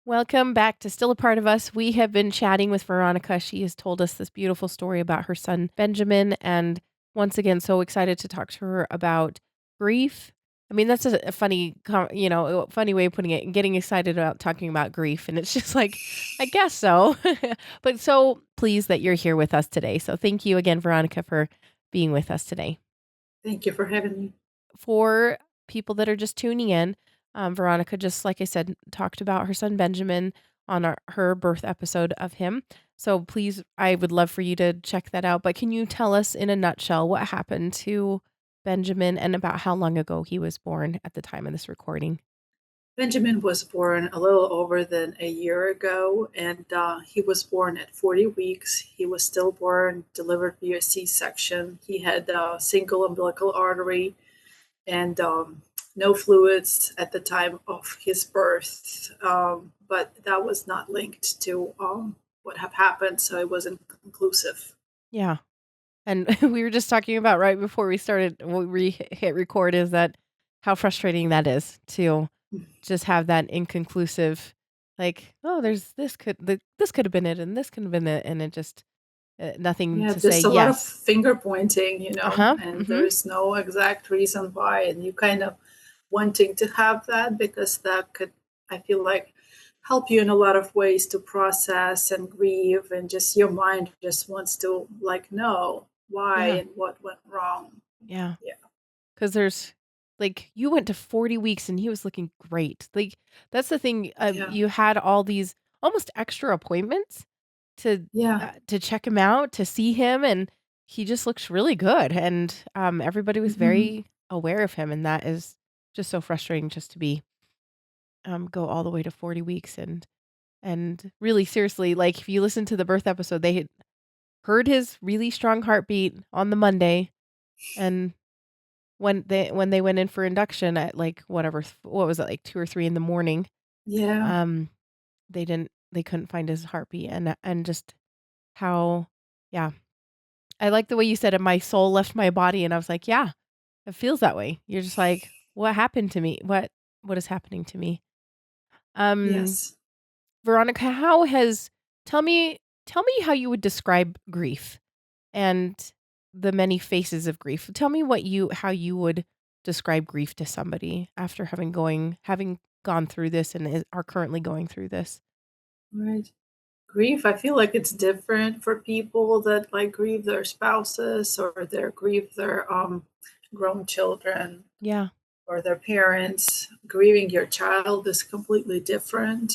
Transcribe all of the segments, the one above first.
Welcome back to Still a Part of Us. We have been chatting with Veronika. She has told us this beautiful story about her son, Benjamin. And once again, so excited to talk to her about grief. I mean, that's a funny, funny way of putting it, getting excited about talking about grief. And it's just like, I guess so. But so pleased that you're here with us today. So thank you again, Veronika, for being with us today. Thank you for having me. For people that are just tuning in, Veronika, just like I said, talked about her son Benjamin on her birth episode of him. So please, I would love for you to check that out. But can you tell us in a nutshell what happened to Benjamin and about how long ago he was born at the time of this recording? Benjamin was born a little over than a year ago, and he was born at 40 weeks. He was stillborn, delivered via C-section. He had a single umbilical artery and no fluids at the time of his birth, but that was not linked to what have happened, so it wasn't conclusive. Yeah. And we were just talking about right before we started, when we hit record, is that how frustrating that is to just have that inconclusive, like, oh, this could have been it, and this could have been it, and it just nothing Yeah, to say just a lot of yes. finger pointing, Uh huh. and Mm-hmm. there is no exact reason why. And you kind of wanting to have that because that could, I feel like, help you in a lot of ways to process and grieve. And just your mind just wants to, like, know why Yeah. and what went wrong. Yeah. Yeah. Because there's like you went to 40 weeks and he was looking great. Like that's the thing. Yeah. You had all these almost extra appointments Yeah. to check him out, to see him, and he just looks really good. And everybody was Hmm. very aware of him, and that is just so frustrating just to be go all the way to 40 weeks and really seriously, like if you listen to the birth episode, they had heard his really strong heartbeat on the Monday, and when they went in for induction at, like, whatever, what was it, like, 2 or 3 in the morning, Yeah. um, they couldn't find his heartbeat, and just how yeah. I like the way you said it, "My soul left my body," and I was like, "Yeah, it feels that way." You're just like, "What happened to me? What is happening to me?" Um, Yes. Veronica, how has tell me how you would describe grief and the many faces of grief. Tell me how you would describe grief to somebody after having gone through this and are currently going through this. Right. Grief, I feel like it's different for people that like grieve their spouses or their grieve their grown children Yeah. or their parents. Grieving your child is completely different,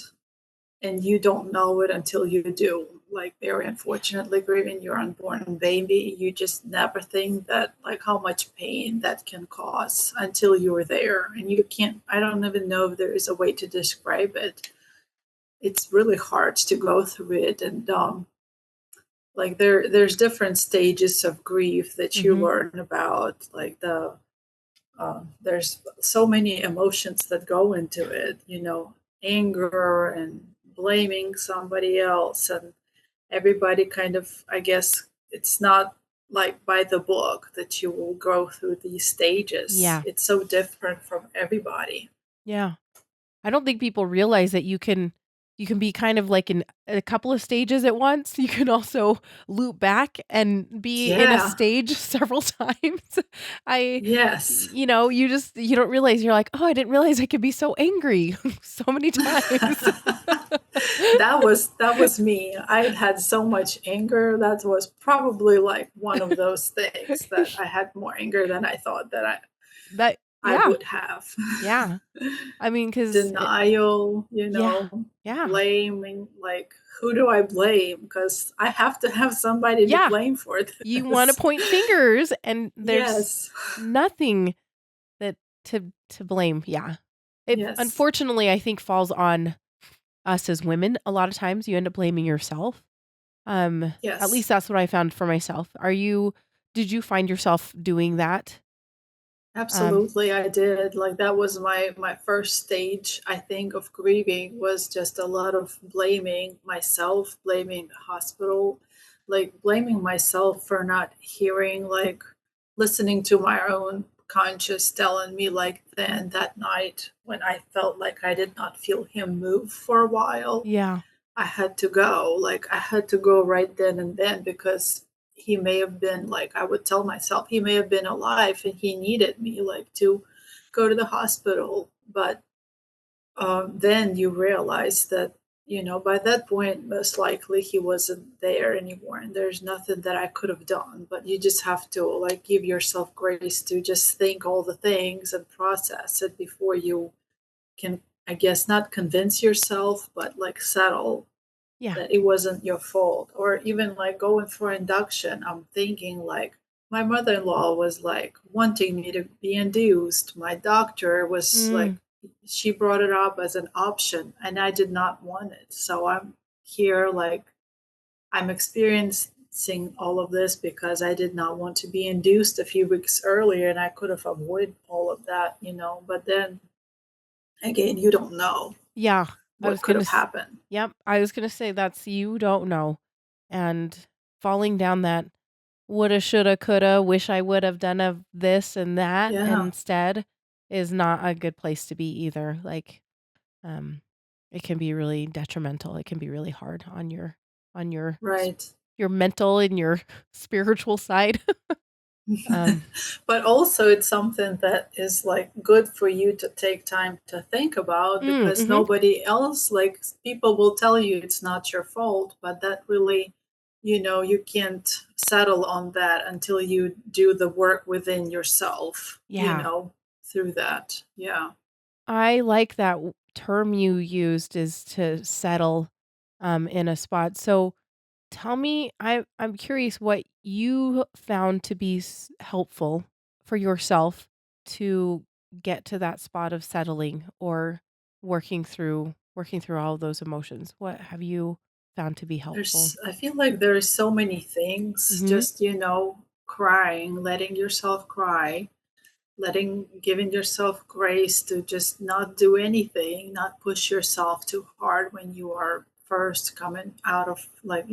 and you don't know it until you do. Like, very unfortunately, grieving your unborn baby, you just never think that, like, how much pain that can cause until you're there. And you can't, I don't even know if there is a way to describe it. It's really hard to go through it. And, like, there's different stages of grief that you Mhm. learn about, like there's so many emotions that go into it, anger and blaming somebody else, and everybody kind of, I guess, it's not like by the book that you will go through these stages. Yeah. It's so different from everybody. Yeah. I don't think people realize that you can be kind of like in a couple of stages at once. You can also loop back and be in a Yeah. stage several times. I Yes. you don't realize you're like, "Oh, I didn't realize I could be so angry so many times." That was me. I had so much anger. That was probably like one of those things that I had more anger than I thought that That I yeah, would have. yeah. I mean, 'cause Denial, yeah, yeah, blaming, like, who do I blame? Because I have to have somebody to yeah. blame for You wanna this. point fingers, and there's Yes. nothing that to blame, yeah. It Yes. unfortunately, I think, falls on us as women a lot of times. You end up blaming yourself. At least Yes. that's what I found for myself. Did you find yourself doing that? Um, Absolutely, I did. Like, that was my first stage, I think, of grieving, was just a lot of blaming myself, blaming the hospital, like blaming myself for not hearing, like listening to my own conscious telling me like then that night when I felt like I did not feel him move for a while, Yeah. I had to go. Like I had to go right then and then because he may have been like I would tell myself he may have been alive and he needed me like to go to the hospital. But then you realize that by that point most likely he wasn't there anymore and there's nothing that I could have done, but you just have to like give yourself grace to just think all the things and process it before you can, I guess, not convince yourself but like settle Yeah. that it wasn't your fault. Or even like going for induction, I'm thinking like my mother-in-law was like wanting me to be induced. My doctor was like, Mm. she brought it up as an option and I did not want it. So I'm here like I'm experiencing all of this because I did not want to be induced a few weeks earlier and I could have avoided all of that. But then again, you don't know Yeah. I what was could gonna have s happened. Yep, I was gonna say that's you don't know, and falling down that woulda, shoulda, coulda, wish I would have done of this and that Yeah, instead is not a good place to be either, like, um, it can be really detrimental, it can be really hard on your right. your mental and your spiritual side. Um But also it's something that is like good for you to take time to think about because Mhm. nobody else, like people will tell you it's not your fault, but that really, you can't settle on that until you do the work within yourself, Yeah. through that. Yeah. I like that term you used is to settle, in a spot. So tell me, I'm curious what you found to be helpful for yourself to get to that spot of settling or working through all of those emotions. What have you found to be helpful? I feel like there is so many things, Mhm. just, crying, letting yourself cry, giving yourself grace to just not do anything, not push yourself too hard when you are first coming out of like,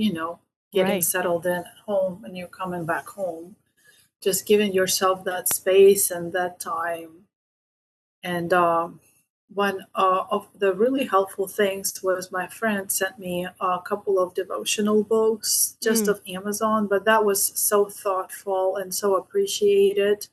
getting Right. settled in at home and you're coming back home. Just giving yourself that space and that time. And one of the really helpful things was my friend sent me a couple of devotional books just Mm. of Amazon, but that was so thoughtful and so appreciated.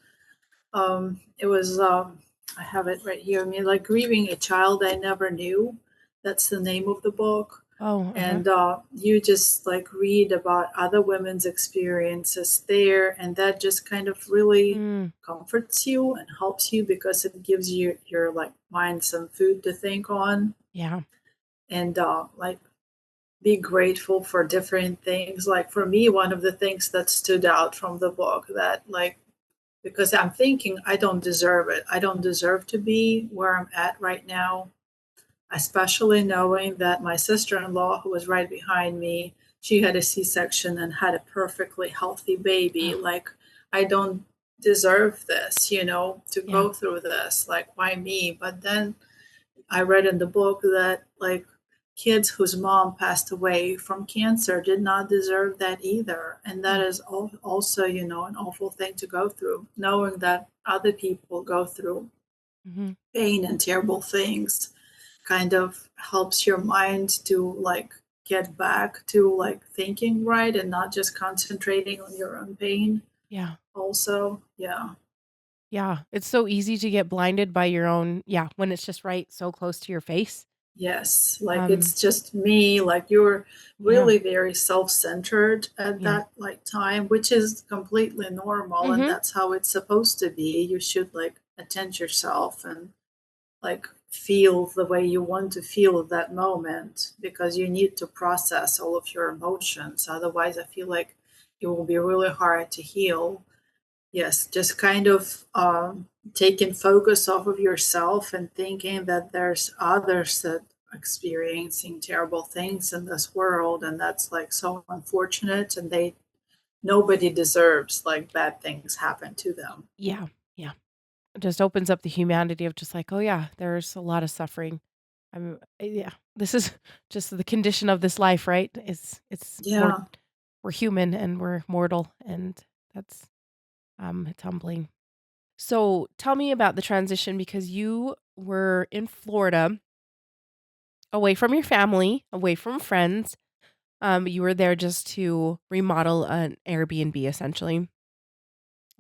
It was, I have it right here. I mean, like Grieving a Child I Never Knew. That's the name of the book. Oh, uh-huh. And you just like read about other women's experiences there. And that just kind of really Mm. comforts you and helps you because it gives you your like mind some food to think on. Yeah. And like be grateful for different things. Like for me, one of the things that stood out from the book that like because I'm thinking I don't deserve it. I don't deserve to be where I'm at right now, especially knowing that my sister in law, who was right behind me, she had a C section and had a perfectly healthy baby. Oh, Like, I don't deserve this, to yeah. go through this. Like, why me? But then I read in the book that, like, kids whose mom passed away from cancer did not deserve that either. And that Mm. is also, an awful thing to go through, knowing that other people go through Mhm. pain and terrible things kind of helps your mind to like get back to like thinking right and not just concentrating on your own pain Yeah. also. Yeah. Yeah. It's so easy to get blinded by your own yeah, when it's just right so close to your face. Yes, like Um, it's just me, like you're yeah. really very self-centered at Yeah. that like time, which is completely normal and Mhm. that's how it's supposed to be. You should like attend yourself and like feel the way you want to feel at that moment because you need to process all of your emotions. Otherwise, I feel like it will be really hard to heal. Yes, just kind of taking focus off of yourself and thinking that there's others that are experiencing terrible things in this world, and that's like so unfortunate. And nobody deserves like bad things happen to them. Yeah. Yeah. It just opens up the humanity of just like, "Oh, yeah, there's a lot of suffering." Yeah, this is just the condition of this life, right? It's Yeah, we're human and we're mortal, and that's, it's humbling. So tell me about the transition because you were in Florida, away from your family, away from friends. You were there just to remodel an Airbnb essentially.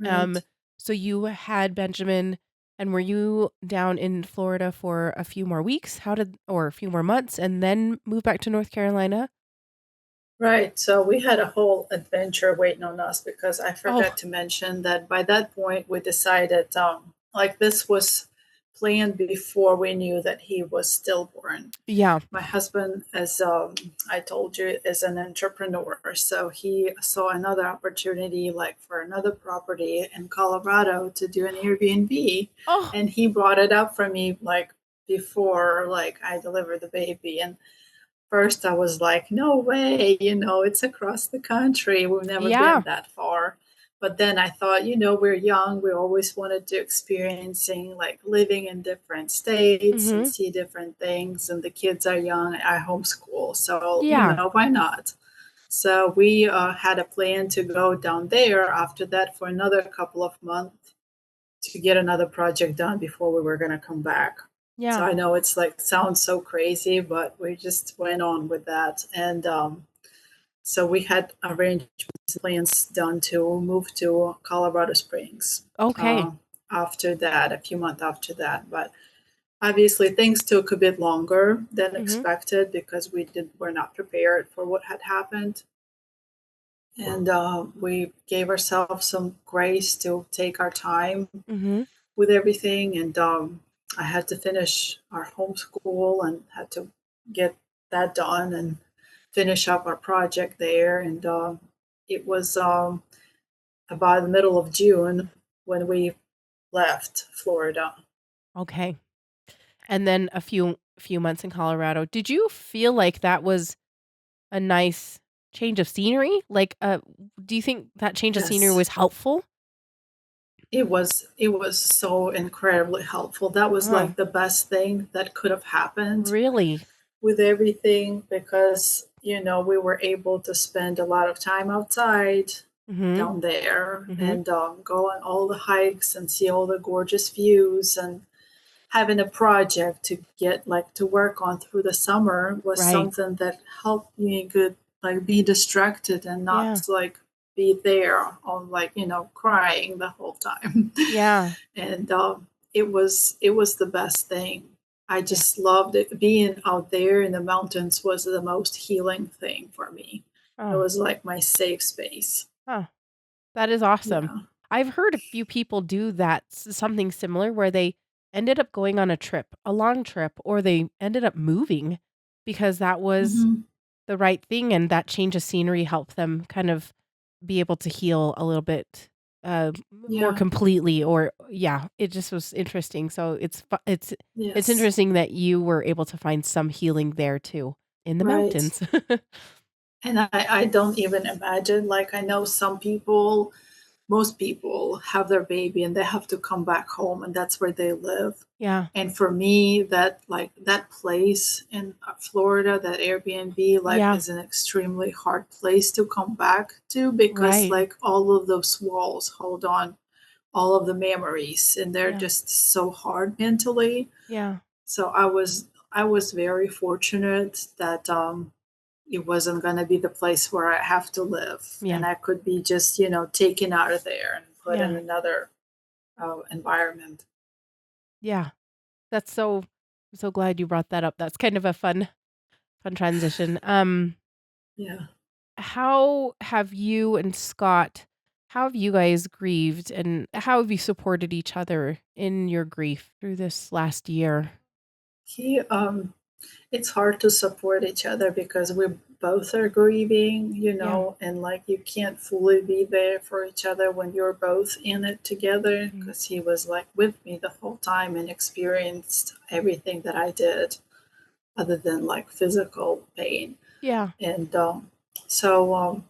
Um, Right. so you had Benjamin, and were you down in Florida for a few more weeks? Or a few more months and then move back to North Carolina? Right. So we had a whole adventure waiting on us because I Oh, forgot to mention that by that point we decided like this was planned before we knew that he was stillborn. yeah. My husband, as I told you, is an entrepreneur. So he saw another opportunity, like for another property in Colorado to do an Airbnb. Oh, And he brought it up for me like before like I delivered the baby. And first I was like, no way, it's across the country. We've never been yeah. that far. But then I thought, we're young. We always wanted to experiencing like living in different states and Mhm. see different things. And the kids are young. I homeschool. So, Yeah. why not? So we had a plan to go down there after that for another couple of months to get another project done before we were going to come back. So Yeah. I know it's like sounds so crazy, but we just went on with that. And so we had arrangements plans done to move to Colorado Springs Okay. uh, after that, a few months after that. But obviously things took a bit longer than Mhm. expected because were not prepared for what had happened. And we gave ourselves some grace to take our time Mhm. with everything. And I had to finish our homeschool and had to get that done and finish up our project there. And it was about the middle of June when we left Florida. Okay. And then a few months in Colorado. Did you feel like that was a nice change of scenery? Like, do you think that change of scenery Yes, was helpful? it was so incredibly helpful. That was Oh, like the best thing that could have happened really? with everything because we were able to spend a lot of time outside Mhm. down there Mhm. and go on all the hikes and see all the gorgeous views, and having a project to get like to work on through the summer was Right. something that helped me good like be distracted and not Yeah. like be there on like crying the whole time. Yeah. And it was the best thing. I Yeah. just loved it. Being out there in the mountains was the most healing thing for me. It Oh, was like my safe space. huh. That is awesome. Yeah. I've heard a few people do that, something similar where they ended up going on a trip, a long trip, or they ended up moving because that was Hmm. the right thing and that change of scenery helped them kind of be able to heal a little bit more Yeah. completely or yeah, it just was interesting. So it's Yes. interesting that you were able to find some healing there too in the Right. mountains. And I don't even imagine, like, I know some people, most people have their baby and they have to come back home and that's where they live. Yeah. And for me, that, like, that place in Florida, that Airbnb, like, Yeah. is an extremely hard place to come back to because, Right. like, all of those walls hold on all of the memories and they're Yeah. just so hard mentally. Yeah. So I was very fortunate that it wasn't going to be the place where I have to live, Yeah. and I could be just taken out of there and put in Yeah. another environment. Yeah. That's so I'm so glad you brought that up. That's kind of a fun transition. Yeah. How have you and Scott how have you guys grieved and how have you supported each other in your grief through this last year? He It's hard to support each other because we both are grieving, Yeah. and like you can't fully be there for each other when you're both in it together Mhm. because he was like with me the whole time and experienced everything that I did other than like physical pain. Yeah. And so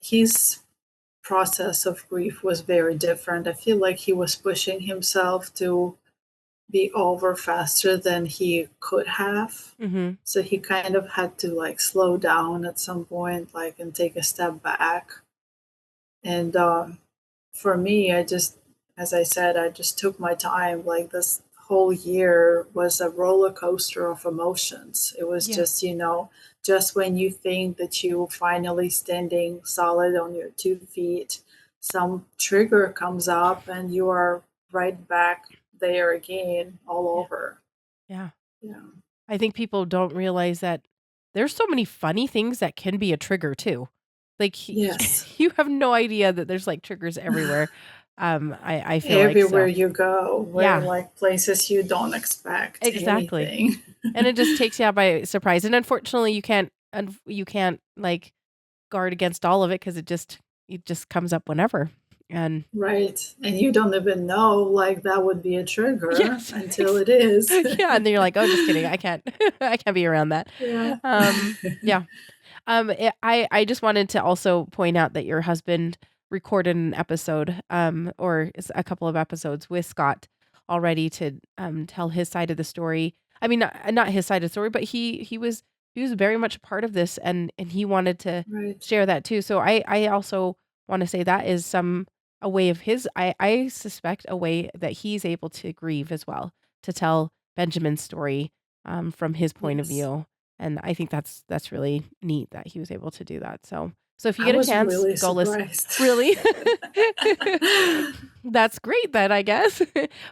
his process of grief was very different. I feel like he was pushing himself to be over faster than he could have. Mhm. So he kind of had to like slow down at some point, like and take a step back. And for me, I just as I said, I just took my time. Like this whole year was a roller coaster of emotions. It was Yeah. just, just when you think that you're finally standing solid on your 2 feet, some trigger comes up and you are right back there again, all Yeah. over. Yeah. Yeah. I think people don't realize that there's so many funny things that can be a trigger too. Like, Yes. you have no idea that there's, like, triggers everywhere. I feel like Everywhere so. you go, where Yeah, like places you don't expect exactly. anything. And it just takes you out by surprise, and unfortunately, you can't, like, guard against all of it 'cause it just comes up whenever. And Right. And you don't even know like that would be a trigger yes, until it is. yeah, and then you're like, "Oh, just kidding. I can't I can't be around that." Yeah. Yeah. I just wanted to also point out that your husband recorded an episode, or a couple of episodes with Scott already to tell his side of the story. I mean, not his side of the story, but he was very much a part of this, and he wanted to Right. share that too. So I also want to say that is a way of his. I suspect a way that he's able to grieve as well, to tell Benjamin's story from his point of Yes. view, and I think that's really neat that he was able to do that. So if you I get a was chance, really go listen. surprised. Really? That's great then, I guess.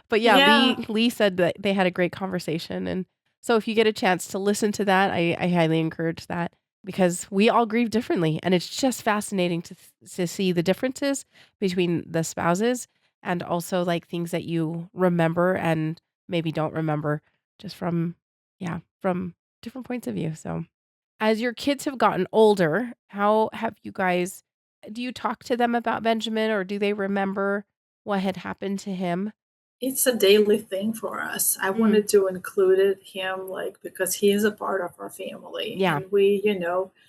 But yeah, Yeah. Lee said that they had a great conversation, and so if you get a chance to listen to that, I highly encourage that because we all grieve differently, and it's just fascinating to see the differences between the spouses and also, like, things that you remember and maybe don't remember just from different points of view. So, as your kids have gotten older, how have you guys do you talk to them about Benjamin, or do they remember what had happened to him? It's a daily thing for us. I Mm, wanted to include him like because he is a part of our family yeah. and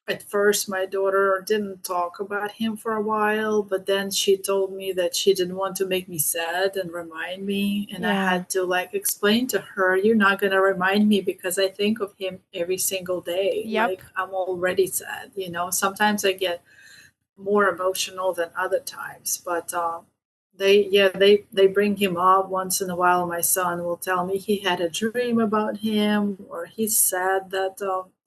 at first my daughter didn't talk about him for a while, but then she told me that she didn't want to make me sad and remind me, and I Yeah. had to like explain to her, you're not going to remind me because I think of him every single day. Yep. Like I'm already sad. Sometimes I get more emotional than other times, but they bring him up once in a while. My son will tell me he had a dream about him, or he's sad that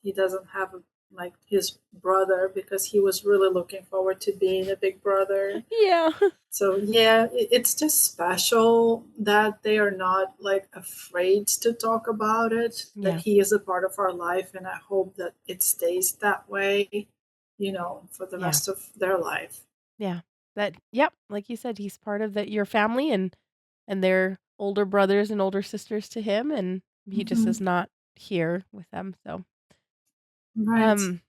he doesn't have like his brother because he was really looking forward to being a big brother. Yeah. So yeah, it's just special that they are not like afraid to talk about it, that Yeah. he is a part of our life, and I hope that it stays that way, for the Yeah. rest of their life. Yeah. Yep, like you said, he's part of your family, and they're older brothers and older sisters to him, and he just is Hmm. not here with them. Right. Um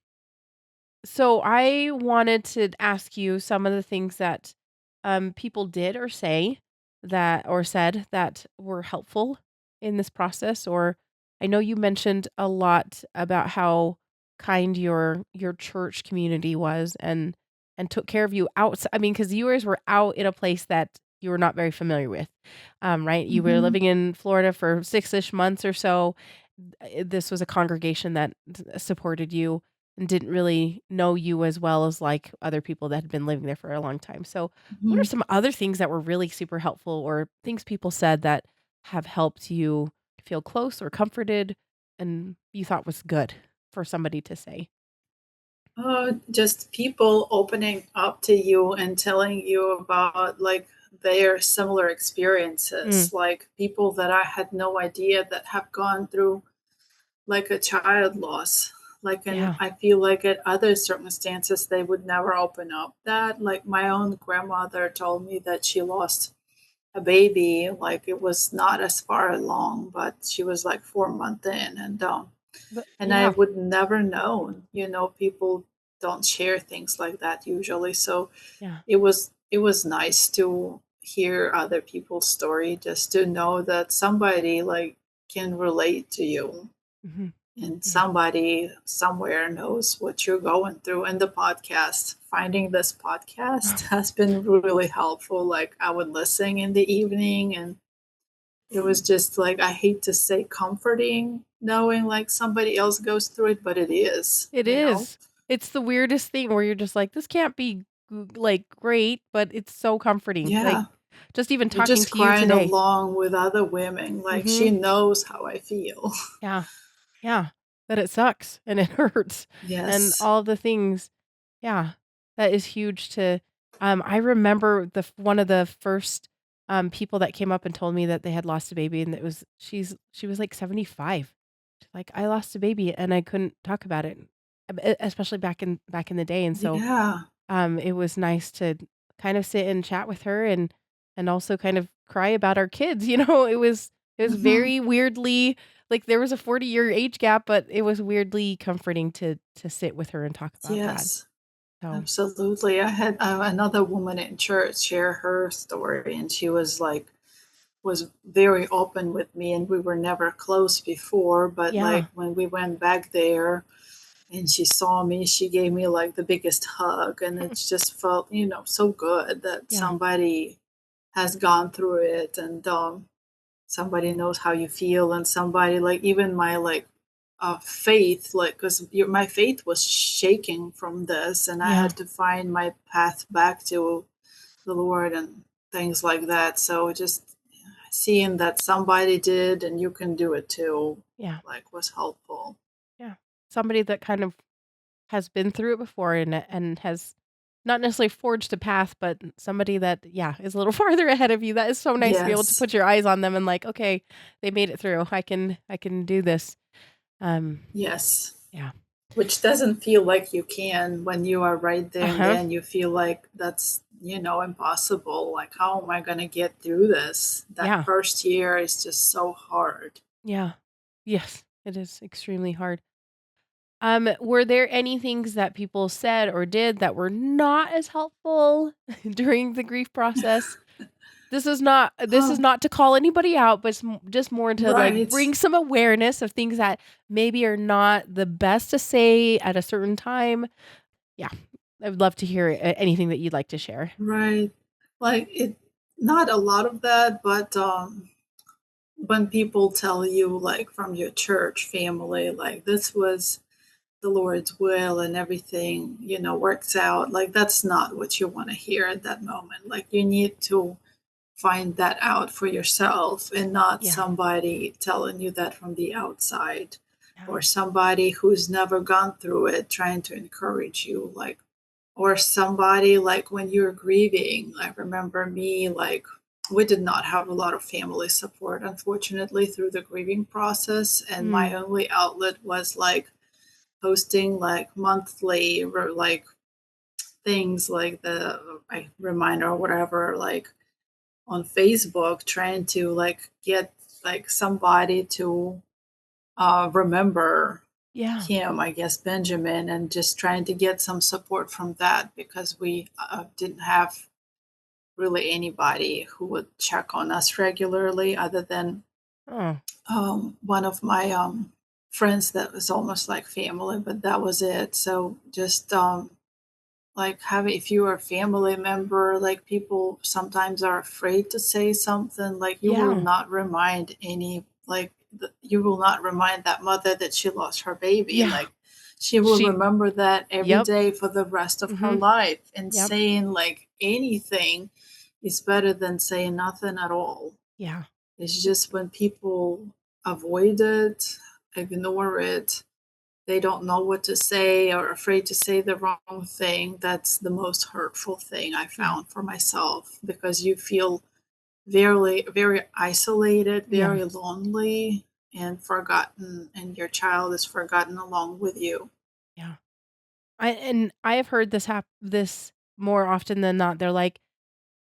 So I wanted to ask you some of the things that people did or say that or said that were helpful in this process. Or I know you mentioned a lot about how kind your church community was and took care of you outside. I mean, because you guys were out in a place that you were not very familiar with, right? You were Hmm. living in Florida for 6-ish months or so. This was a congregation that supported you and didn't really know you as well as, like, other people that had been living there for a long time. So, what are Hmm. some other things that were really super helpful or things people said that have helped you feel close or comforted and you thought was good for somebody to say? Just people opening up to you and telling you about like their similar Mm, experiences, like people that I had no idea that have gone through like a child loss. Like, and yeah, I feel like at other circumstances, they would never open up that. Like, my own grandmother told me that she lost a baby, like, it was not as far along, but she was like 4 months in. And I yeah, would never known, people don't share things like that usually. So yeah, it was nice to hear other people's story, just to know that somebody like can relate to you, mhm, and yeah, somebody somewhere knows what you're going through. And the podcast, finding this podcast has been really helpful. Like I would listen in the evening, and it was just like, I hate to say comforting knowing like somebody else goes through it, but it it is. is. It's the weirdest thing where you're just like, "This can't be like, great," but it's so comforting, like Yeah. just even You're talking just to you crying today. along with other women, like, she Mhm. knows how I feel. Yeah. Yeah. That it sucks and it hurts and Yes. all the things. Yeah. That is huge to I remember one of the first people that came up and told me that they had lost a baby and she was like 75. She's like, I lost a baby and I couldn't talk about it. Especially back in the day. And so Yeah. it was nice to kind of sit and chat with her and also kind of cry about our kids, it was Mhm. very weirdly like, there was a 40-year age gap, but it was weirdly comforting to sit with her and talk about that. Yes. So, Absolutely. I had another woman in church share her story, and she was like, was very open with me, and we were never close before. But yeah. like when we went back there and she saw me, she gave me like the biggest hug, and it just felt, so good that Yeah. somebody has gone through it, and somebody knows how you feel, and somebody like even my like faith, like because my faith was shaking from this, and I Yeah. had to find my path back to the Lord and things like that. So just seeing that somebody did and you can do it too, Yeah. like, was helpful. Yeah. Somebody that kind of has been through it before and has not necessarily forged a path, but somebody that, yeah, is a little farther ahead of you. That is so nice to be able to Yes. put your eyes on them and like, okay, they made it through. I can do this. Um, Yes. yeah. Which doesn't feel like you can when you are right there and Uh-huh. then you feel like that's, impossible. Like, how am I going to get through this? That Yeah. first year is just so hard. Yeah. Yes, it is extremely hard. Were there any things that people said or did that were not as helpful during the grief process? This is Oh, not to call anybody out, but just more to like right. bring some awareness of things that maybe are not the best to say at a certain time. Yeah, I would love to hear anything that you'd like to share. Right. Like, not a lot of that, but when people tell you, like, from your church family, like, this was the Lord's will and everything, works out, like, that's not what you want to hear at that moment. Like, you need to find that out for yourself and not Yeah, somebody telling you that from the outside, yeah, or somebody who's never gone through it trying to encourage you, like, or somebody like when you're grieving. I remember me, like, we did not have a lot of family support, unfortunately, through the grieving process, and my mm, only outlet was like posting like monthly or like things like the reminder or whatever, like on Facebook, trying to like get like somebody to remember yeah, him, I guess, Benjamin, and just trying to get some support from that because we didn't have really anybody who would check on us regularly other than oh, one of my friends that was almost like family, but that was it. So just like having, if you are a family member, like people sometimes are afraid to say something, like you will yeah, not remind any, like you will not remind that mother that she lost her baby. yeah. Like she will She, remember that every yep, day for the rest of her mm-hmm, life. And yep, saying like anything is better than saying nothing at all. yeah, It's just when people avoid it, ignore it, they don't know what to say or afraid to say the wrong thing. That's the most hurtful thing I yeah, found for myself, because you feel very, very isolated, yeah, very lonely, and forgotten, and your child is forgotten along with you. yeah. I have heard this more often than not. They're like,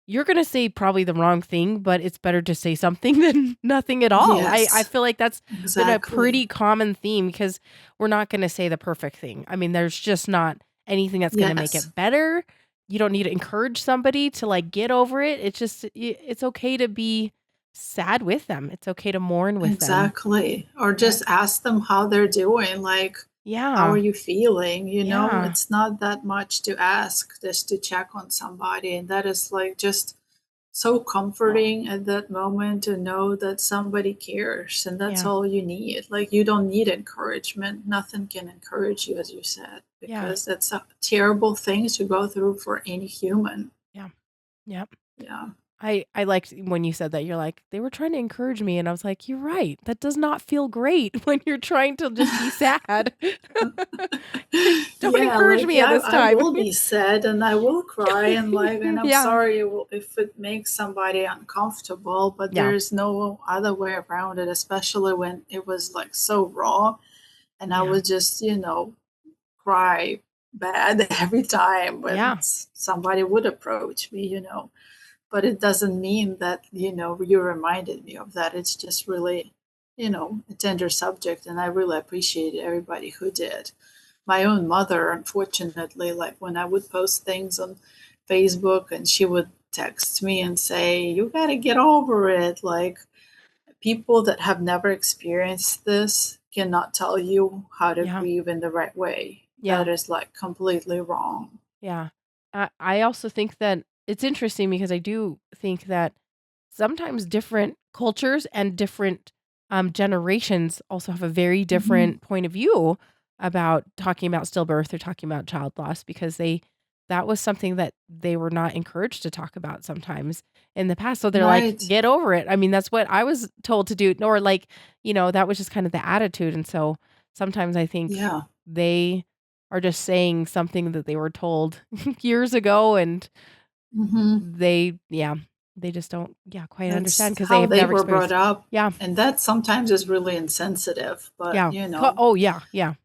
you're gonna say probably the wrong thing, but it's better to say something than nothing at all. I Yes, feel like that's been a exactly. pretty common theme because we're not gonna say the perfect thing. I mean, there's just not anything that's gonna make Yes, it better. You don't need to encourage somebody to, like, get over it. It's just it's okay to be sad with them. It's okay to mourn with them. exactly. Or Yeah. just ask them how they're doing. Like, how are Yeah. you feeling? Yeah. It's not that much to ask just to check on somebody. And that is like just so comforting at that moment to know that somebody cares, and that's Yeah. all you need. Like, you don't need encouragement. Nothing can encourage you, as you said, Yeah. because that's a terrible thing to go through for any human. Yeah. Yep. Yeah. I liked when you said that, you're like, "They were trying to encourage me," and I was like, "You're right, that does not feel great when you're trying to just be sad." "Don't Yeah, encourage like, me at yeah, this I time." will be sad and I will cry and like, and I'm Yeah, sorry if it makes somebody uncomfortable, but yeah, there's no other way around it, especially when it was like so raw and I yeah, would just, cry bad every time when yeah, somebody would approach me. But it doesn't mean that, you reminded me of that. It's just really, a tender subject, and I really appreciate everybody who did. My own mother, unfortunately, like when I would post things on Facebook and she would text me and say, "You got to get over it." Like people that have never experienced this cannot tell you how to yeah, grieve in the right way. That yeah. is like completely wrong. Yeah. I also think that it's interesting because I do think that sometimes different cultures and different generations also have a very Mhm. different point of view about talking about stillbirth or talking about child loss because that was something that they were not encouraged to talk about sometimes in the past. So they're like, Right. get over it. I mean, that's what I was told to do. Or like, that was just kind of the attitude. And so sometimes I think Yeah. they are just saying something that they were told years ago and Mhm. they just don't, quite understand That's because they how have they never were brought experienced. up, Yeah, and that sometimes is really insensitive, but, yeah. Oh, yeah, yeah.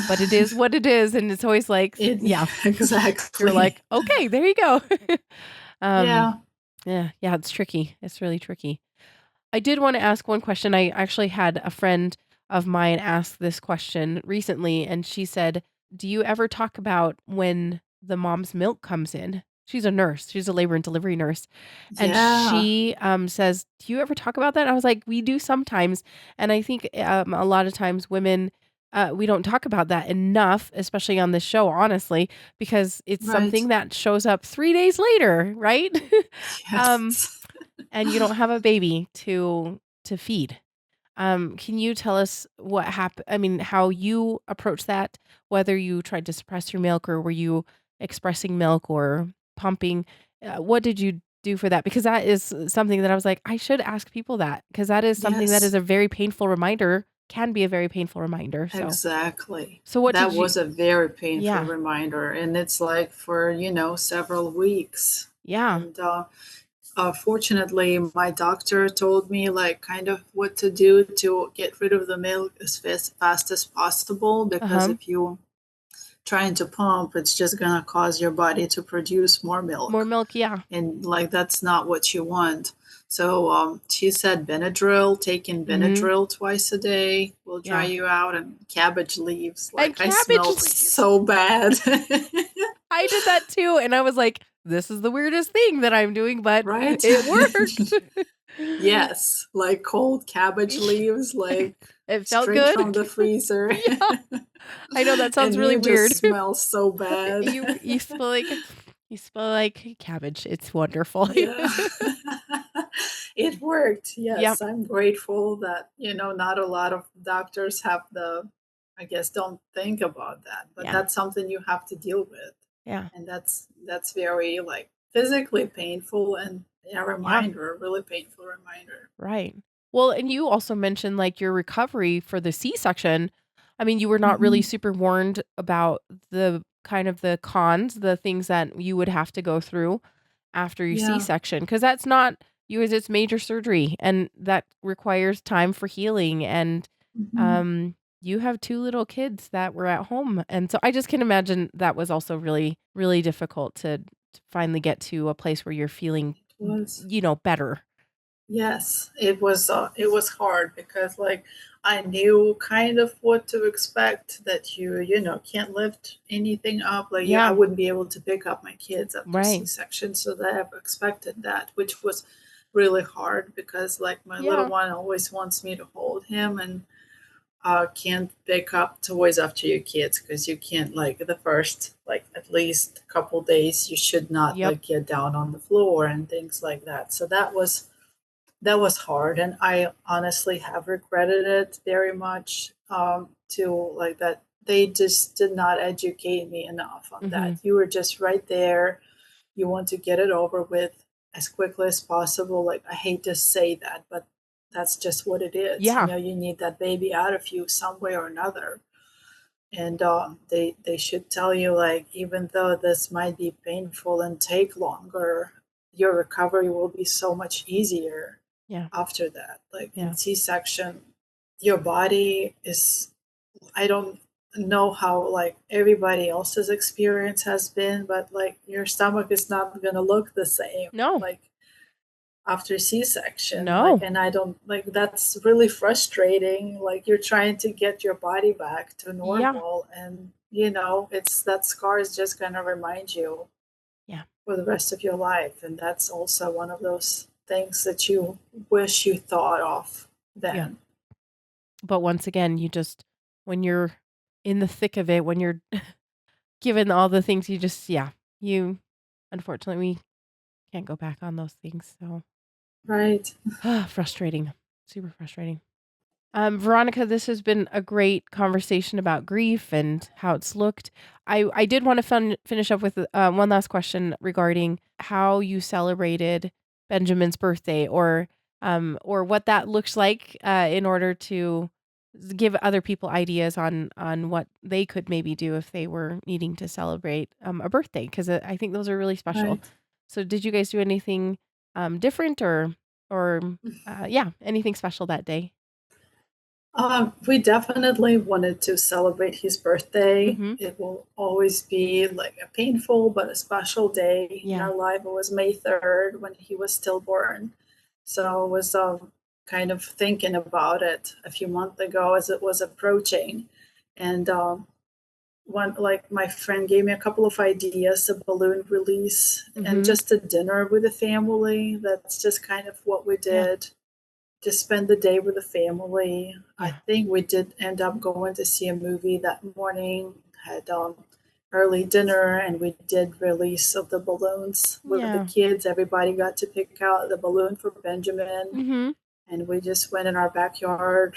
But it is what it is, and it's always like, it yeah. You're like, exactly. "Okay, there you go." Um, Yeah. yeah, it's tricky. It's really tricky. I did wanna ask one question. I actually had a friend of mine ask this question recently, and she said, "Do you ever talk about when the mom's milk comes in?" She's a nurse. She's a labor and delivery nurse, and Yeah. she, says, "Do you ever talk about that?" And I was like, "We do sometimes." And I think, a lot of times women, we don't talk about that enough, especially on this show, honestly, because it's something Right. that shows up 3 days later, right? Um Yes. and you don't have a baby to feed. Can you tell us what happened? I mean, how you approach that, whether you tried to suppress your milk or were you expressing milk or pumping? What did you do for that? Because that is something that I was like, I should ask people that because that is something that is Yes. a very painful reminder, can be a very painful reminder. So, Exactly. so what That did you? was a very painful Yeah, reminder, and it's like for, several weeks. yeah, And fortunately, my doctor told me like kind of what to do to get rid of the milk as fast as possible uh because huh, if you trying to pump, it's just gonna cause your body to produce more more milk, milk. Yeah, and like that's not what you want. So she said Benadryl, taking mm-hmm. Benadryl twice a day will dry Yeah, you out, and cabbage leaves. and Like I cabbage smelled leaves. so bad. I did that too, and I was like, "This is the weirdest thing that I'm doing, but Right? it worked." Yes, like cold cabbage leaves, like It felt straight good. from the freezer. Yeah, I know that sounds And really you just weird. smell so bad. You smell like cabbage. It's wonderful. Yeah. It worked. Yep. Yes, I'm grateful that, not a lot of doctors have I guess, don't think about that, but Yeah. that's something you have to deal with. Yeah. And that's very like physically painful and a Yeah. reminder, a really painful reminder. Right. Well, and you also mentioned, like, your recovery for the C-section. I mean, you were not really Mhm. super warned about the kind of the cons, the things that you would have to go through after your Yeah. C-section, because that's not you as it's major surgery, and that requires time for healing, and, Mhm. um, you have 2 little kids that were at home, and so I just can imagine that was also really, really difficult to finally get to a place where you're feeling, It was. better. Yes, it was hard because like I knew kind of what to expect that you can't lift anything up like I Yeah, wouldn't be able to pick up my kids after right. C-section, so that I've expected that, which was really hard because like my little Yeah, one always wants me to hold him, and can't pick up toys after your kids because you can't like the first like at least couple days you should not yep, like get down on the floor and things like that, so that was hard, and I honestly have regretted it very much, to like that they just did not educate me enough on that. mhm, You were just right there. You want to get it over with. as quickly as possible. Like, I hate to say that, but that's just what it is. Yeah. You need that baby out of you some way or another. And they should tell you, like, even though this might be painful and take longer, your recovery will be so much easier Yeah. after that. Like in Yeah. C-section, your body is, I don't know how like everybody else's experience has been, but like your stomach is not gonna look the same. No. Like after C-section, like, No. and I don't like, that's really frustrating. Like you're trying to get your body back to Yeah. normal, and it's that scar is just going to remind you Yeah. for the rest of your life. And that's also one of those things that you wish you thought of Yeah. then. But once again, you just when you're in the thick of it, when you're given all the things, you just you unfortunately, we can't go back on those things, so Right. frustrating. Super frustrating. Veronica, this has been a great conversation about grief and how it's looked. I did want to finish up with one last question regarding how you celebrated Benjamin's birthday, or what that looks like in order to give other people ideas on what they could maybe do if they were needing to celebrate a birthday, because I think those are really special. Right. So, did you guys do anything different, or yeah, anything special that day? We definitely wanted to celebrate his birthday. Mm-hmm. It will always be like a painful but a special day in Yeah. our life. It was May 3rd when he was stillborn. So I was kind of thinking about it a few months ago as it was approaching. And one, like my friend gave me a couple of ideas, a balloon release and Mhm. just a dinner with the family. That's just kind of what we Yeah. did to spend the day with the family. I Yeah. think we did end up going to see a movie that morning, had early dinner, and we did release of the balloons with the Yeah. kids. Everybody got to pick out the balloon for Benjamin, Mhm. and we just went in our backyard,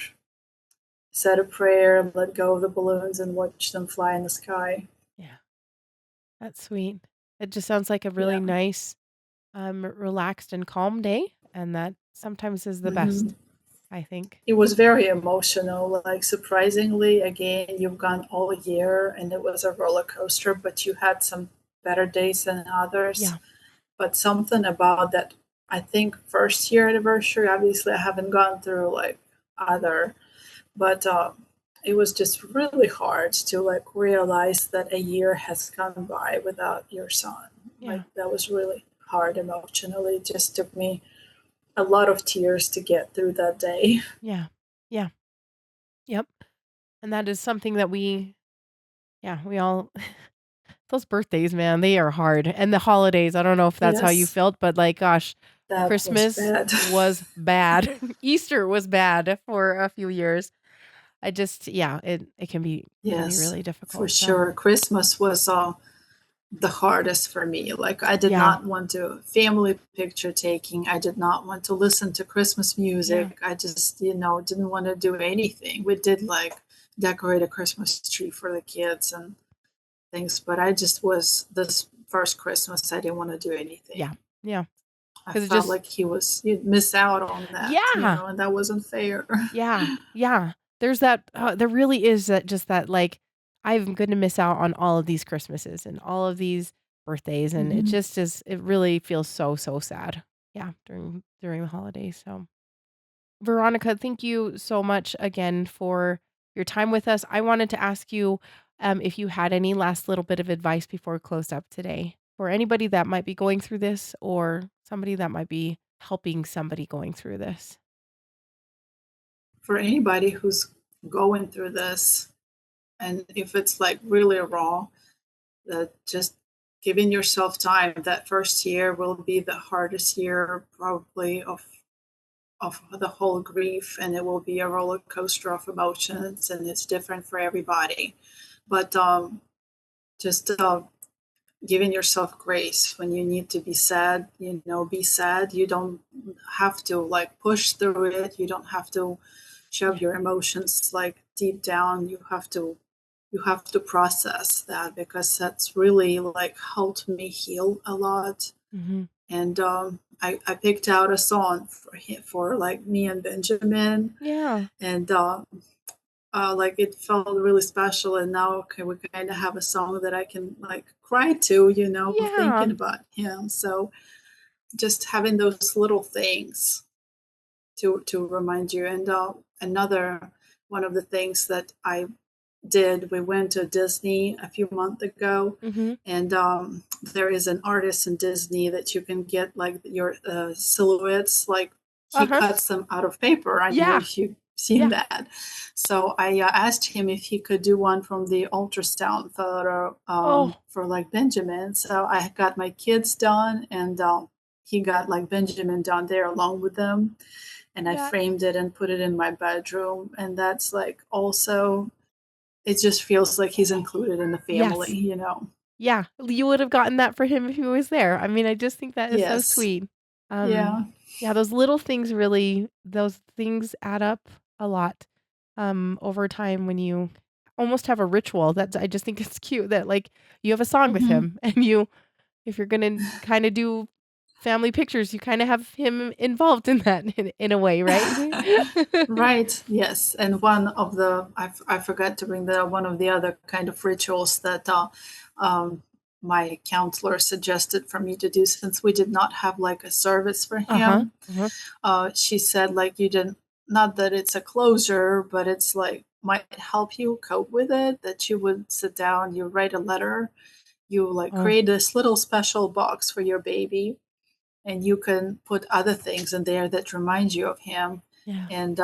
said a prayer, let go of the balloons, and watched them fly in the sky. Yeah. That's sweet. It just sounds like a really Yeah. nice, relaxed and calm day, and that sometimes is the hmm best, I think. It was very emotional. Like, surprisingly, again, you've gone all year and it was a roller coaster, but you had some better days than others. Yeah. But something about that, I think, first year anniversary, obviously, I haven't gone through like other, but it was just really hard to like realize that a year has gone by without your son. Like, Yeah. that was really hard emotionally. It just took me a lot of tears to get through that day. Yeah. Yeah. Yep. And that is something that we all those birthdays, man, they are hard. And the holidays, I don't know if that's how you Yes. felt, but, like, gosh, That was Christmas bad. was bad. Easter was bad for a few years. I just it can be Yes, really for difficult, so sure. Christmas was the hardest for me. Like, I did yeah. not want to family picture taking. I did not want to listen to Christmas Yeah. music. I just, didn't want to do anything. We did like decorate a Christmas tree for the kids and things, but I just was this first Christmas, I didn't want to do Yeah. anything. Yeah. I Because it felt just like you'd miss out on that, yeah. and that wasn't fair. Yeah. Yeah. There's that there really is that just that, like, I'm gonna miss out on all of these Christmases and all of these birthdays, and it hmm just is it really feels so, so sad. Yeah, during the holidays, so Veronica, thank you so much again for your time with us. I wanted to ask you if you had any last little bit of advice before we closed up today for anybody that might be going through this, or somebody that might be helping somebody going through this. For anybody who's going through this, and if it's like really raw, that just giving yourself time. That first year will be the hardest year probably of the whole grief, and it will be a roller coaster of emotions, and it's different for everybody. But just giving yourself grace when you need to be sad. Be sad. You don't have to like push through it. You don't have to shove Yeah. your emotions like deep down. You have to process that, because that's really like helped me heal a lot. Mhm. and I picked out a song for him, for like me and Benjamin, Yeah. and like it felt really special. And now, okay, we kind of have a song that I can like cry to, thinking Yeah. about him. So just having those little things to remind you. And another one of the things that I did, we went to Disney a few months ago, Mhm. and there is an artist in Disney that you can get like your silhouettes, like he Uh-huh. cuts them out of paper. I don't know Yeah. if you've seen Yeah. that. So I asked him if he could do one from the ultrasound photo Oh, for like Benjamin. So I got my kids done, and he got like Benjamin done there along with them, and I that framed it and put it in my bedroom. And that's like also, it just feels like he's included in the family, yes. you know? Yeah. You would have gotten that for him if he was there. I mean, I just think that is so Yes. sweet. Um, Yeah. yeah, those little things really those things add up a lot, over time when you almost have a ritual. That's I just think it's cute that, like, you have a song with Mhm. him and you if you're gonna kinda do family pictures, you kinda have him involved in that in a way, right? Right. Yes. And one of the, I forgot to bring that up, one of the other kind of rituals that um, my counselor suggested for me to do, since we did not have like a service for Uh-huh, him. uh-huh. She said, like, you didn't, not that it's a closure, but it's like might help you cope with it, that you would sit down, you write a letter, you like Oh, create this little special box for your baby, and you can put other things in there that remind you of him, yeah. and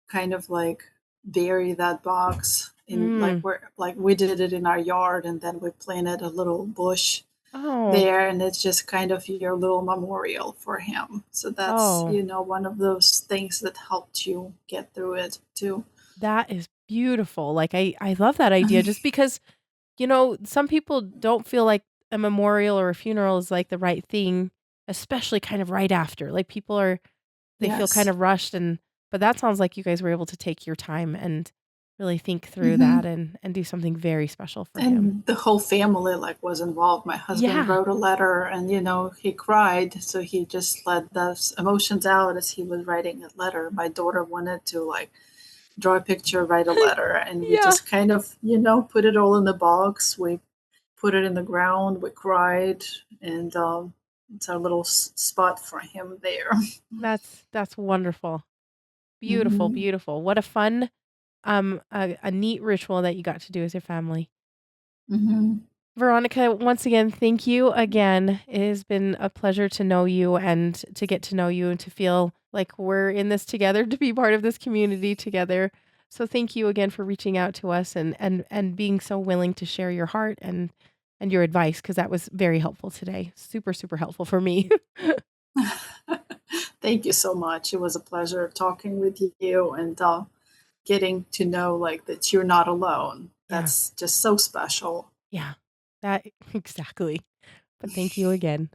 kind of like bury that box in, like, Mm. where, like we did it in our yard, and then we planted a little bush Oh, there, and it's just kind of your little memorial for him. So that's, oh. one of those things that helped you get through it too. That is beautiful. Like, I love that idea just because, some people don't feel like a memorial or a funeral is, like, the right thing, especially kind of right after. Like, people are they feel kind Yes. of rushed but that sounds like you guys were able to take your time and really think through that Hmm. and do something very special for him. And the whole family like was involved. My husband Yeah. wrote a letter, and he cried, so he just let those emotions out as he was writing a letter. My daughter wanted to like draw a picture, write a letter, and we Yeah. just kind of, put it all in the box. We put it in the ground, we cried, and it's our little spot for him there. That's wonderful. Beautiful, Hmm. beautiful. What a fun, a neat ritual that you got to do as a family. Hmm. Veronica, once again, thank you again. It has been a pleasure to know you and to get to know you and to feel like we're in this together, to be part of this community together. So thank you again for reaching out to us and being so willing to share your heart and your advice because that was very helpful today. Super, super helpful for me. Thank you so much. It was a pleasure talking with you, and getting to know like that you're not alone. Yeah. That's just so special. Yeah. That exactly. But thank you again.